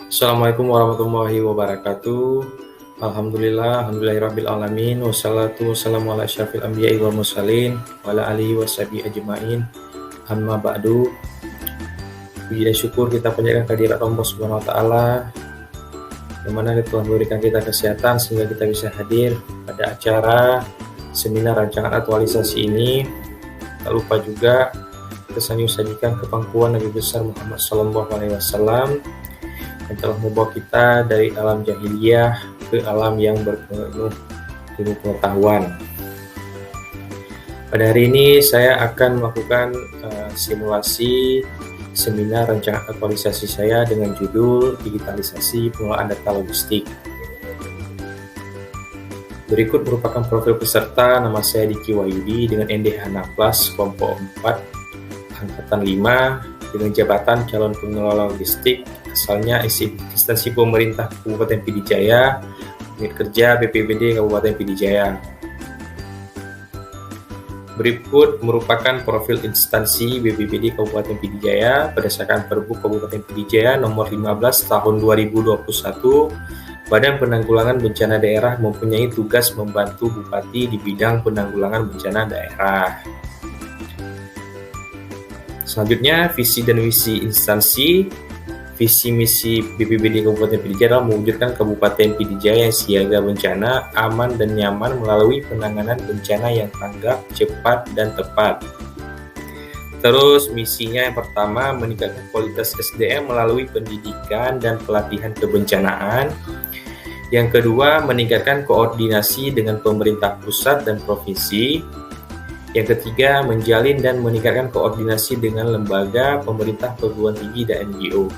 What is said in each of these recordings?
Assalamualaikum warahmatullahi wabarakatuh. Alhamdulillahirabbil alamin, wassalatu wassalamu ala asyrafil anbiya'i wal mursalin wa ala alihi washabihi ajmain. Amma ba'du. Puji dan syukur kita panjatkan kehadirat Allah Subhanahu wa taala yang mana telah memberikan kita kesehatan sehingga kita bisa hadir pada acara seminar rancangan aktualisasi ini. Tak lupa juga kita sajikan kepangkuan Nabi besar Muhammad SAW yang telah membawa kita dari alam jahiliyah ke alam yang berpenuh ilmu pengetahuan. Pada hari ini saya akan melakukan simulasi seminar rancangan aktualisasi saya dengan judul Digitalisasi Pengelolaan Data Logistik. Berikut merupakan profil peserta. Nama saya Diki Wahyudi dengan ND Hanaflas kelompok 4 angkatan 5 dengan jabatan calon pengelola logistik, asalnya instansi pemerintah Kabupaten Pidijaya, unit kerja BPBD Kabupaten Pidijaya. Berikut merupakan profil instansi BPBD Kabupaten Pidijaya berdasarkan Perbu Kabupaten Pidijaya nomor 15 tahun 2021. Badan Penanggulangan Bencana Daerah mempunyai tugas membantu Bupati di bidang penanggulangan bencana daerah. Selanjutnya, visi dan misi instansi. Visi misi BPBD Kabupaten Pidijaya adalah mewujudkan Kabupaten Pidijaya yang siaga bencana, aman dan nyaman melalui penanganan bencana yang tanggap, cepat, dan tepat. Terus misinya yang pertama, meningkatkan kualitas SDM melalui pendidikan dan pelatihan kebencanaan. Yang kedua, meningkatkan koordinasi dengan pemerintah pusat dan provinsi. Yang ketiga, menjalin dan meningkatkan koordinasi dengan lembaga, pemerintah, perguruan tinggi, dan NGO.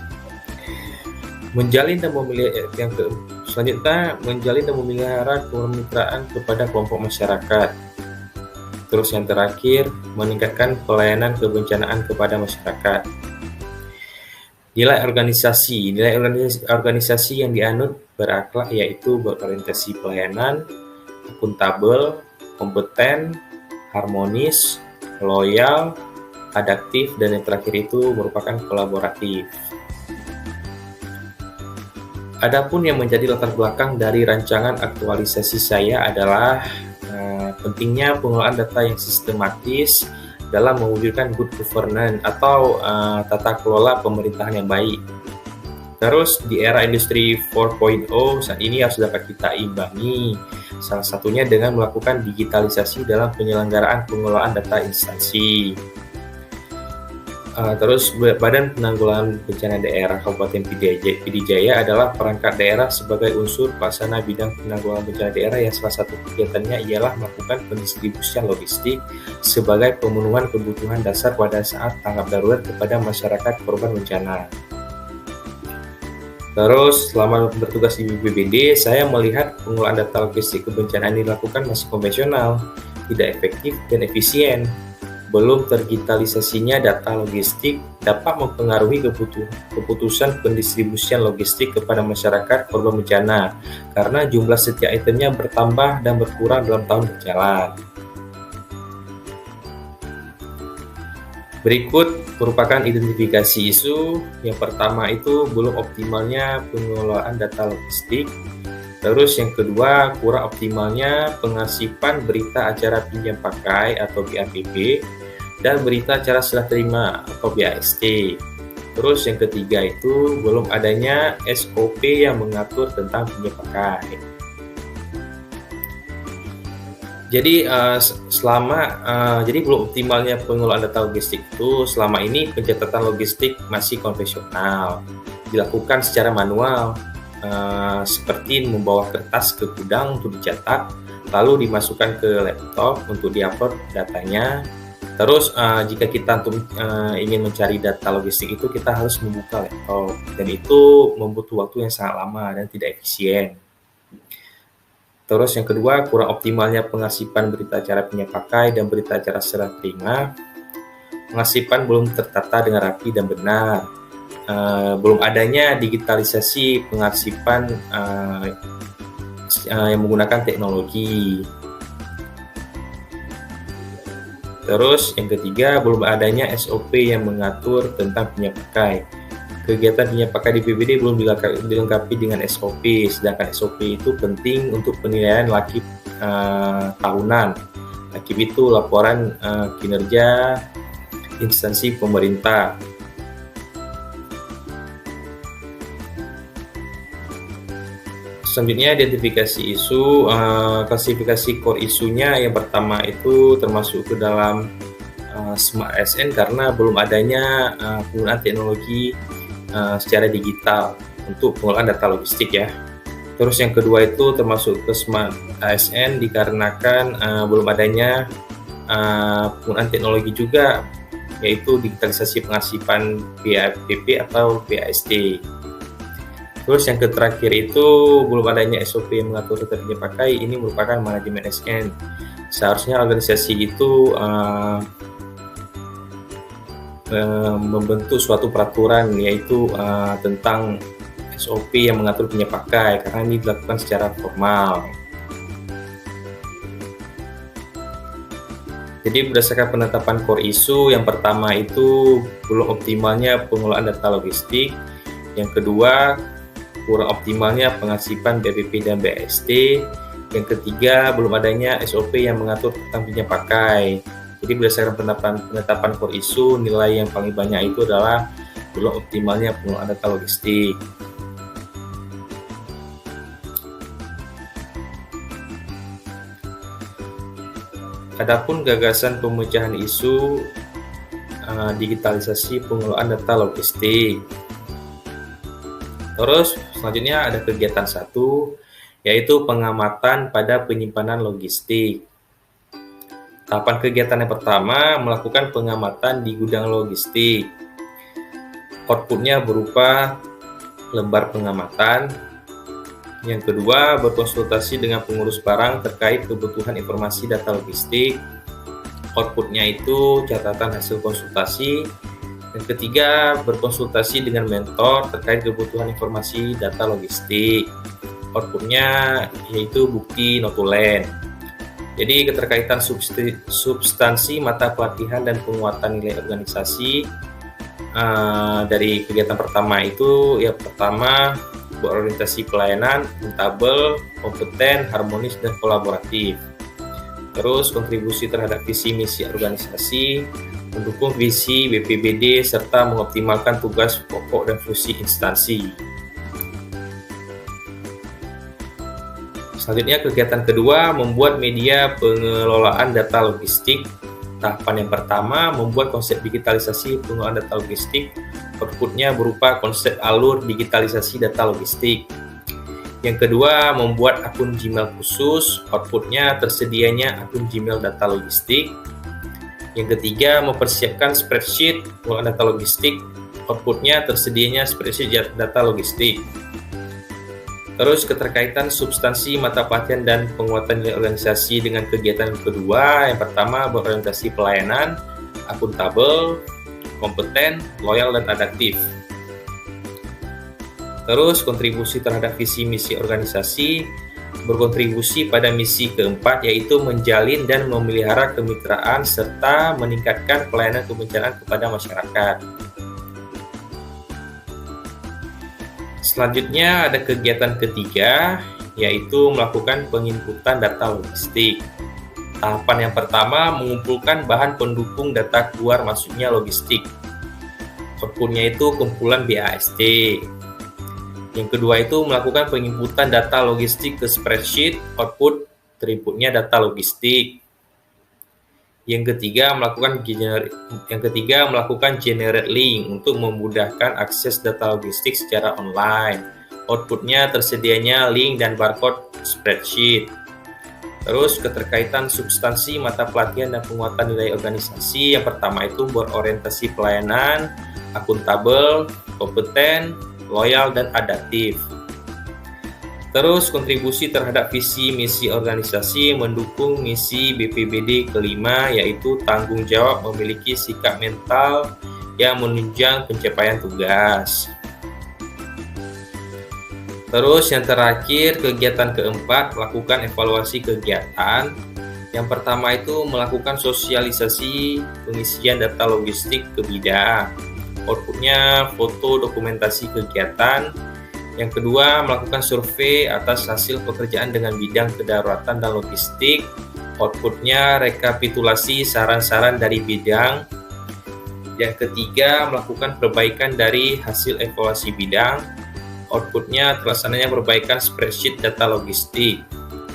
Menjalin dan memelihara kemitraan kepada kelompok masyarakat. Terus yang terakhir, meningkatkan pelayanan kebencanaan kepada masyarakat. Nilai organisasi yang dianut berakhlak yaitu berorientasi pelayanan, akuntabel, kompeten, harmonis, loyal, adaptif, dan yang terakhir itu merupakan kolaboratif. Adapun yang menjadi latar belakang dari rancangan aktualisasi saya adalah pentingnya pengelolaan data yang sistematis dalam mewujudkan good governance atau tata kelola pemerintahan yang baik. Terus di era industri 4.0 saat ini harus dapat kita imbangi, salah satunya dengan melakukan digitalisasi dalam penyelenggaraan pengelolaan data instansi. Terus Badan Penanggulangan Bencana Daerah Kabupaten Pidijaya adalah perangkat daerah sebagai unsur pelaksana bidang penanggulangan bencana daerah yang salah satu kegiatannya ialah melakukan pendistribusian logistik sebagai pemenuhan kebutuhan dasar pada saat tanggap darurat kepada masyarakat korban bencana. Terus selama bertugas di BPBD, saya melihat pengelolaan data logistik kebencanaan dilakukan masih konvensional, tidak efektif dan efisien. Belum terdigitalisasinya data logistik dapat mempengaruhi keputusan pendistribusian logistik kepada masyarakat korban bencana karena jumlah setiap itemnya bertambah dan berkurang dalam tahun berjalan. Berikut merupakan identifikasi isu. Yang pertama itu belum optimalnya pengelolaan data logistik. Terus yang kedua, kurang optimalnya pengarsipan berita acara pinjam pakai atau BAPP dan berita acara serah terima atau BAST. Terus yang ketiga itu belum adanya SOP yang mengatur tentang pinjam pakai. Jadi jadi belum optimalnya pengelolaan data logistik itu selama ini pencatatan logistik masih konvensional, dilakukan secara manual. Seperti membawa kertas ke gudang untuk dicetak, lalu dimasukkan ke laptop untuk diupload datanya. Terus jika kita ingin mencari data logistik itu kita harus membuka laptop dan itu membutuhkan waktu yang sangat lama dan tidak efisien. Terus yang kedua, kurang optimalnya pengarsipan berita acara pinjam pakai dan berita acara serah terima. Pengarsipan belum tertata dengan rapi dan benar. Belum adanya digitalisasi pengarsipan yang menggunakan teknologi. Terus yang ketiga, belum adanya SOP yang mengatur tentang pinjam pakai. kegiatan pakai di PBD belum dilengkapi dengan SOP, sedangkan SOP itu penting untuk penilaian LAKIP tahunan. LAKIP itu laporan kinerja instansi pemerintah. Selanjutnya identifikasi isu, klasifikasi core isunya yang pertama itu termasuk ke dalam Smart ASN karena belum adanya penggunaan teknologi secara digital untuk pengelolaan data logistik ya. Terus yang kedua itu termasuk ke Smart ASN dikarenakan belum adanya penggunaan teknologi juga, yaitu digitalisasi pengasipan BAPP atau BAST. Terus yang terakhir itu belum adanya SOP yang mengatur terjadi pakai, ini merupakan manajemen ASN. Seharusnya organisasi itu membentuk suatu peraturan yaitu tentang SOP yang mengatur pakai karena ini dilakukan secara formal. Jadi berdasarkan penetapan core isu, yang pertama itu belum optimalnya pengelolaan data logistik, yang kedua kurang optimalnya pengasipan BPP dan BST, yang ketiga belum adanya SOP yang mengatur tentang pinjam pakai. Jadi berdasarkan penetapan core isu, nilai yang paling banyak itu adalah belum optimalnya pengelolaan data logistik. Adapun gagasan pemecahan isu digitalisasi pengelolaan data logistik. Terus selanjutnya ada kegiatan 1, yaitu pengamatan pada penyimpanan logistik. Tahapan kegiatan yang pertama melakukan pengamatan di gudang logistik. Outputnya berupa lembar pengamatan. Yang kedua, berkonsultasi dengan pengurus barang terkait kebutuhan informasi data logistik. Outputnya itu catatan hasil konsultasi. Yang ketiga, berkonsultasi dengan mentor terkait kebutuhan informasi data logistik. Outputnya yaitu bukti notulen. Jadi keterkaitan substansi mata pelatihan dan penguatan nilai organisasi dari kegiatan pertama itu, ya pertama berorientasi pelayanan, akuntabel, kompeten, harmonis, dan kolaboratif. Terus kontribusi terhadap visi misi organisasi, mendukung visi BPBD, serta mengoptimalkan tugas pokok dan fungsi instansi. Selanjutnya kegiatan kedua, membuat media pengelolaan data logistik. Tahapan yang pertama, membuat konsep digitalisasi pengelolaan data logistik. Outputnya berupa konsep alur digitalisasi data logistik. Yang kedua, membuat akun Gmail khusus. Outputnya tersedianya akun Gmail data logistik. Yang ketiga, mempersiapkan spreadsheet pengelolaan data logistik. Outputnya tersedianya spreadsheet data logistik. Terus keterkaitan substansi mata pelatihan dan penguatan nilai organisasi dengan kegiatan kedua. Yang pertama, berorientasi pelayanan, akuntabel, kompeten, loyal, dan adaptif. Terus kontribusi terhadap visi misi organisasi, berkontribusi pada misi keempat, yaitu menjalin dan memelihara kemitraan serta meningkatkan pelayanan kebencanaan kepada masyarakat. Selanjutnya ada kegiatan ketiga, yaitu melakukan penginputan data logistik. Tahapan yang pertama, mengumpulkan bahan pendukung data keluar masuknya logistik. Outputnya itu kumpulan BAST. Yang kedua itu melakukan penginputan data logistik ke spreadsheet, output terinputnya data logistik. Yang ketiga melakukan generate link untuk memudahkan akses data logistik secara online. Outputnya tersedianya link dan barcode spreadsheet. Terus keterkaitan substansi mata pelatihan dan penguatan nilai organisasi. Yang pertama itu berorientasi pelayanan, akuntabel, kompeten, loyal, dan adaptif. Terus kontribusi terhadap visi misi organisasi, mendukung misi BPBD kelima, yaitu tanggung jawab memiliki sikap mental yang menunjang pencapaian tugas. Terus yang terakhir, kegiatan keempat, lakukan evaluasi kegiatan. Yang pertama itu melakukan sosialisasi pengisian data logistik ke bidang. Outputnya foto dokumentasi kegiatan. Yang kedua, melakukan survei atas hasil pekerjaan dengan bidang kedaruratan dan logistik. Outputnya rekapitulasi saran-saran dari bidang. Yang ketiga, melakukan perbaikan dari hasil evaluasi bidang. Outputnya terlaksananya perbaikan spreadsheet data logistik.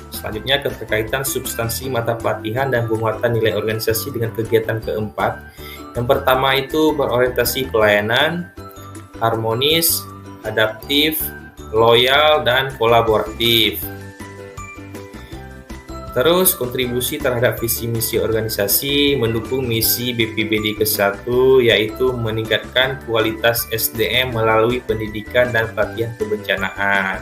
Selanjutnya, keterkaitan substansi mata pelatihan dan penguatan nilai organisasi dengan kegiatan keempat. Yang pertama itu berorientasi pelayanan, harmonis, adaptif, loyal, dan kolaboratif. Terus, kontribusi terhadap visi misi organisasi mendukung misi BPBD ke-1, yaitu meningkatkan kualitas SDM melalui pendidikan dan pelatihan kebencanaan.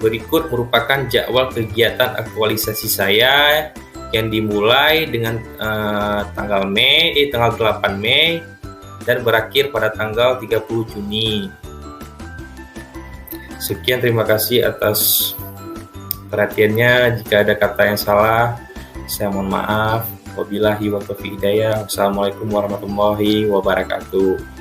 Berikut merupakan jadwal kegiatan aktualisasi saya yang dimulai dengan tanggal 8 Mei dan berakhir pada tanggal 30 Juni. Sekian, terima kasih atas perhatiannya. Jika ada kata yang salah, saya mohon maaf. Wabillahi wa taufiq hidayah. Wassalamualaikum warahmatullahi wabarakatuh.